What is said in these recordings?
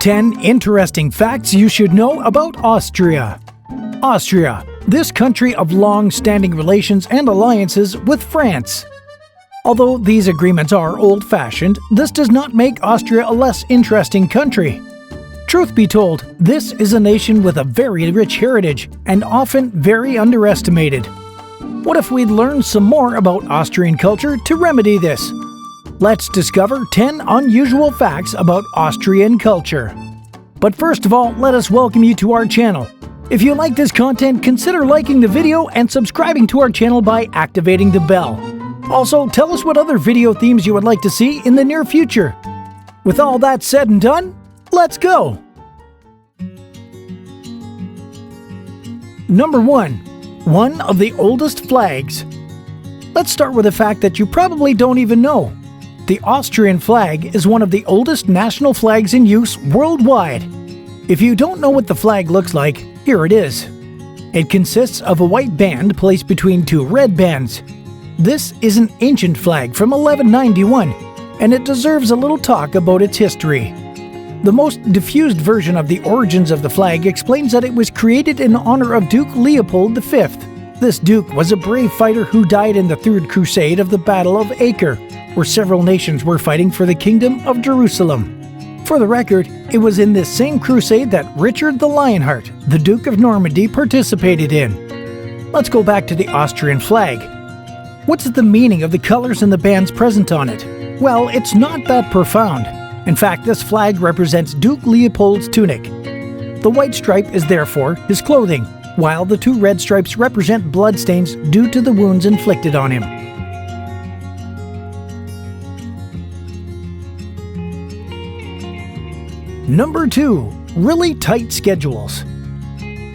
10 interesting facts you should know about Austria. Austria, this country of long-standing relations and alliances with France. Although these agreements are old-fashioned, this does not make Austria a less interesting country. Truth be told, this is a nation with a very rich heritage and often very underestimated. What if we'd learned some more about Austrian culture to remedy this? Let's discover 10 unusual facts about Austrian culture. But first of all, let us welcome you to our channel. If you like this content, consider liking the video and subscribing to our channel by activating the bell. Also, tell us what other video themes you would like to see in the near future. With all that said and done, let's go! Number 1. One of the oldest flags. Let's start with a fact that you probably don't even know. The Austrian flag is one of the oldest national flags in use worldwide. If you don't know what the flag looks like, here it is. It consists of a white band placed between two red bands. This is an ancient flag from 1191, and it deserves a little talk about its history. The most diffused version of the origins of the flag explains that it was created in honor of Duke Leopold V. This duke was a brave fighter who died in the Third Crusade of the Battle of Acre, where several nations were fighting for the Kingdom of Jerusalem. For the record, it was in this same crusade that Richard the Lionheart, the Duke of Normandy, participated in. Let's go back to the Austrian flag. What's the meaning of the colors and the bands present on it? Well, it's not that profound. In fact, this flag represents Duke Leopold's tunic. The white stripe is therefore his clothing, while the two red stripes represent bloodstains due to the wounds inflicted on him. Number 2. Really tight schedules.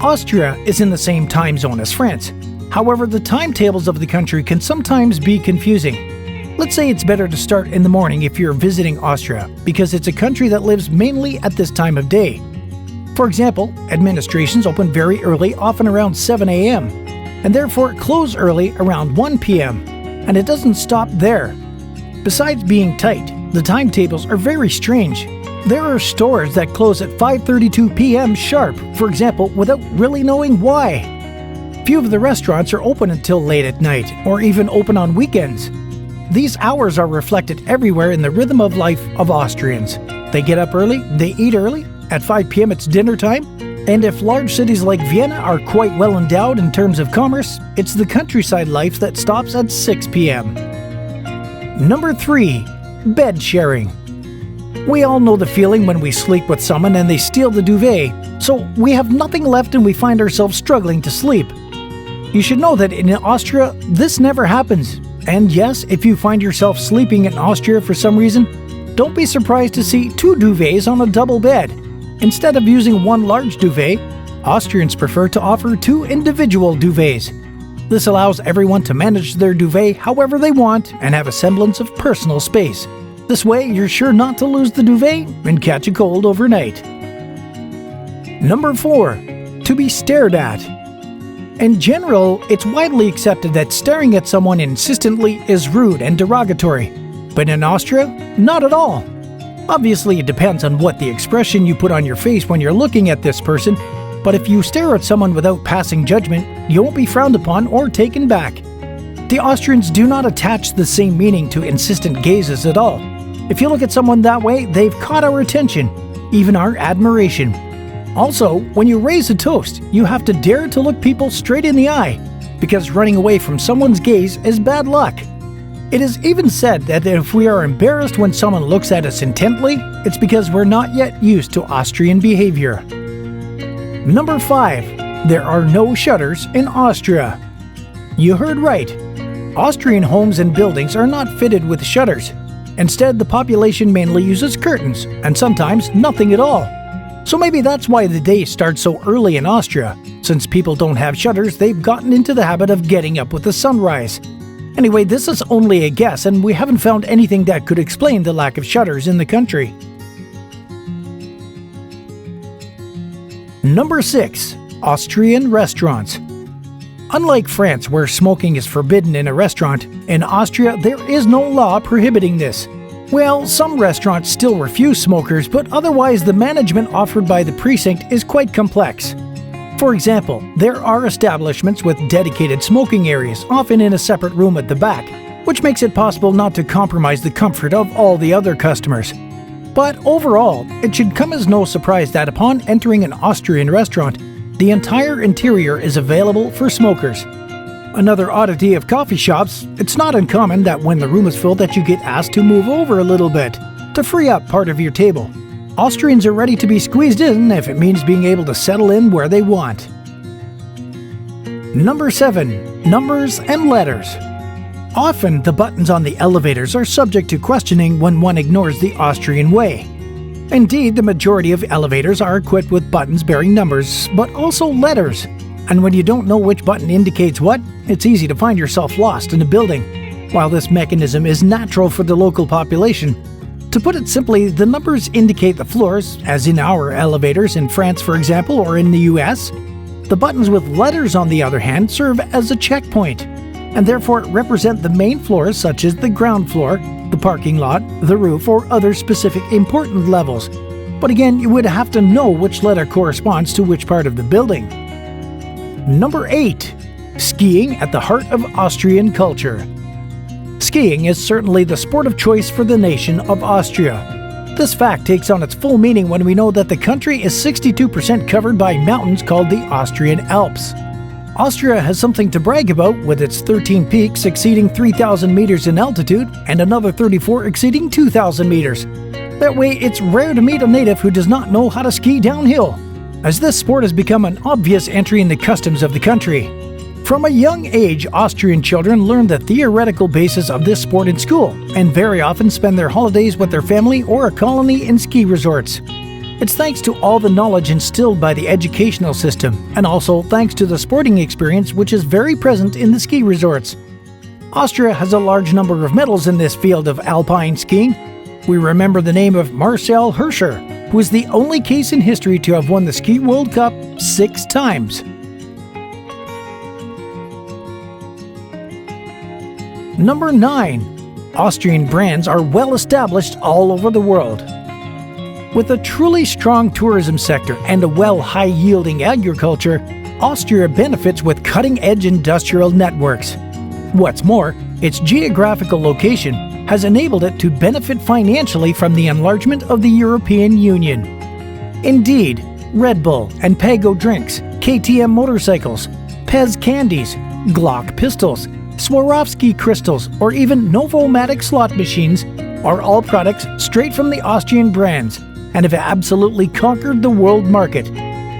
Austria is in the same time zone as France. However, the timetables of the country can sometimes be confusing. Let's say it's better to start in the morning if you're visiting Austria, because it's a country that lives mainly at this time of day. For example, administrations open very early, often around 7 a.m., and therefore close early around 1 p.m., and it doesn't stop there. Besides being tight, the timetables are very strange. There are stores that close at 5:32 p.m. sharp, for example, without really knowing why. Few of the restaurants are open until late at night, or even open on weekends. These hours are reflected everywhere in the rhythm of life of Austrians. They get up early, they eat early, at 5 p.m. it's dinner time, and if large cities like Vienna are quite well endowed in terms of commerce, it's the countryside life that stops at 6 p.m. Number 3. Bed sharing. We all know the feeling when we sleep with someone and they steal the duvet, so we have nothing left and we find ourselves struggling to sleep. You should know that in Austria, this never happens. And yes, if you find yourself sleeping in Austria for some reason, don't be surprised to see 2 duvets on a double bed. Instead of using one large duvet, Austrians prefer to offer 2 individual duvets. This allows everyone to manage their duvet however they want and have a semblance of personal space. This way, you're sure not to lose the duvet and catch a cold overnight. Number 4. To be stared at. In general, it's widely accepted that staring at someone insistently is rude and derogatory. But in Austria, not at all. Obviously, it depends on what the expression you put on your face when you're looking at this person, but if you stare at someone without passing judgment, you won't be frowned upon or taken back. The Austrians do not attach the same meaning to insistent gazes at all. If you look at someone that way, they've caught our attention, even our admiration. Also, when you raise a toast, you have to dare to look people straight in the eye, because running away from someone's gaze is bad luck. It is even said that if we are embarrassed when someone looks at us intently, it's because we're not yet used to Austrian behavior. Number 5. There are no shutters in Austria. You heard right. Austrian homes and buildings are not fitted with shutters. Instead, the population mainly uses curtains, and sometimes nothing at all. So maybe that's why the day starts so early in Austria. Since people don't have shutters, they've gotten into the habit of getting up with the sunrise. Anyway, this is only a guess, and we haven't found anything that could explain the lack of shutters in the country. Number 6. Austrian restaurants. Unlike France, where smoking is forbidden in a restaurant, in Austria there is no law prohibiting this. Well, some restaurants still refuse smokers, but otherwise the management offered by the precinct is quite complex. For example, there are establishments with dedicated smoking areas, often in a separate room at the back, which makes it possible not to compromise the comfort of all the other customers. But overall, it should come as no surprise that upon entering an Austrian restaurant, the entire interior is available for smokers. Another oddity of coffee shops, it's not uncommon that when the room is full that you get asked to move over a little bit to free up part of your table. Austrians are ready to be squeezed in if it means being able to settle in where they want. Number 7. Numbers and letters. Often, the buttons on the elevators are subject to questioning when one ignores the Austrian way. Indeed, the majority of elevators are equipped with buttons bearing numbers, but also letters. And when you don't know which button indicates what, it's easy to find yourself lost in a building. While this mechanism is natural for the local population, to put it simply, the numbers indicate the floors, as in our elevators in France, for example, or in the US. The buttons with letters, on the other hand, serve as a checkpoint, and therefore represent the main floors such as the ground floor, the parking lot, the roof, or other specific important levels. But again, you would have to know which letter corresponds to which part of the building. Number 8. Skiing at the heart of Austrian culture. Skiing is certainly the sport of choice for the nation of Austria. This fact takes on its full meaning when we know that the country is 62% covered by mountains called the Austrian Alps. Austria has something to brag about, with its 13 peaks exceeding 3,000 meters in altitude and another 34 exceeding 2,000 meters. That way, it's rare to meet a native who does not know how to ski downhill, as this sport has become an obvious entry in the customs of the country. From a young age, Austrian children learn the theoretical basis of this sport in school, and very often spend their holidays with their family or a colony in ski resorts. It's thanks to all the knowledge instilled by the educational system, and also thanks to the sporting experience which is very present in the ski resorts. Austria has a large number of medals in this field of alpine skiing. We remember the name of Marcel Hirscher, who is the only case in history to have won the Ski World Cup 6 times. Number 9. Austrian brands are well established all over the world. With a truly strong tourism sector and a high-yielding agriculture, Austria benefits with cutting-edge industrial networks. What's more, its geographical location has enabled it to benefit financially from the enlargement of the European Union. Indeed, Red Bull and Pago drinks, KTM motorcycles, Pez candies, Glock pistols, Swarovski crystals, or even Novomatic slot machines are all products straight from the Austrian brands and have absolutely conquered the world market,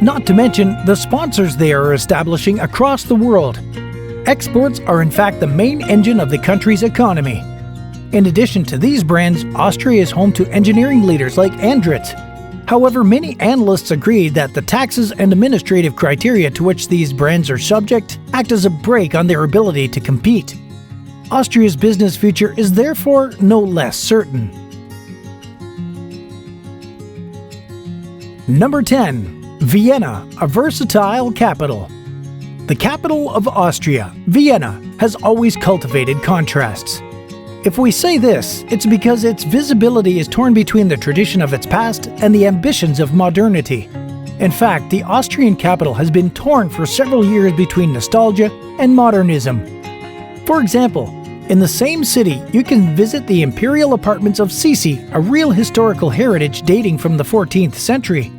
not to mention the sponsors they are establishing across the world. Exports are in fact the main engine of the country's economy. In addition to these brands, Austria is home to engineering leaders like Andritz. However, many analysts agree that the taxes and administrative criteria to which these brands are subject act as a brake on their ability to compete. Austria's business future is therefore no less certain. Number 10. Vienna, a versatile capital. The capital of Austria, Vienna, has always cultivated contrasts. If we say this, it's because its visibility is torn between the tradition of its past and the ambitions of modernity. In fact, the Austrian capital has been torn for several years between nostalgia and modernism. For example, in the same city, you can visit the imperial apartments of Sisi, a real historical heritage dating from the 14th century.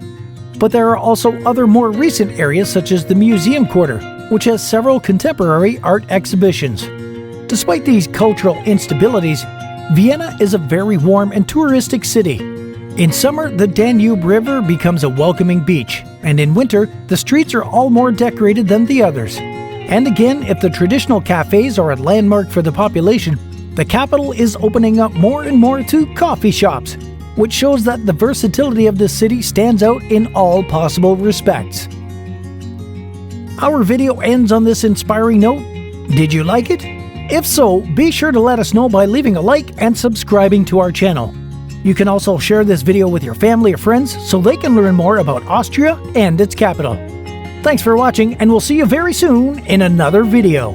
But there are also other more recent areas such as the Museum Quarter, which has several contemporary art exhibitions. Despite these cultural instabilities, Vienna is a very warm and touristic city. In summer, the Danube River becomes a welcoming beach, and in winter, the streets are all more decorated than the others. And again, if the traditional cafes are a landmark for the population, the capital is opening up more and more to coffee shops, which shows that the versatility of this city stands out in all possible respects. Our video ends on this inspiring note. Did you like it? If so, be sure to let us know by leaving a like and subscribing to our channel. You can also share this video with your family or friends so they can learn more about Austria and its capital. Thanks for watching, and we'll see you very soon in another video.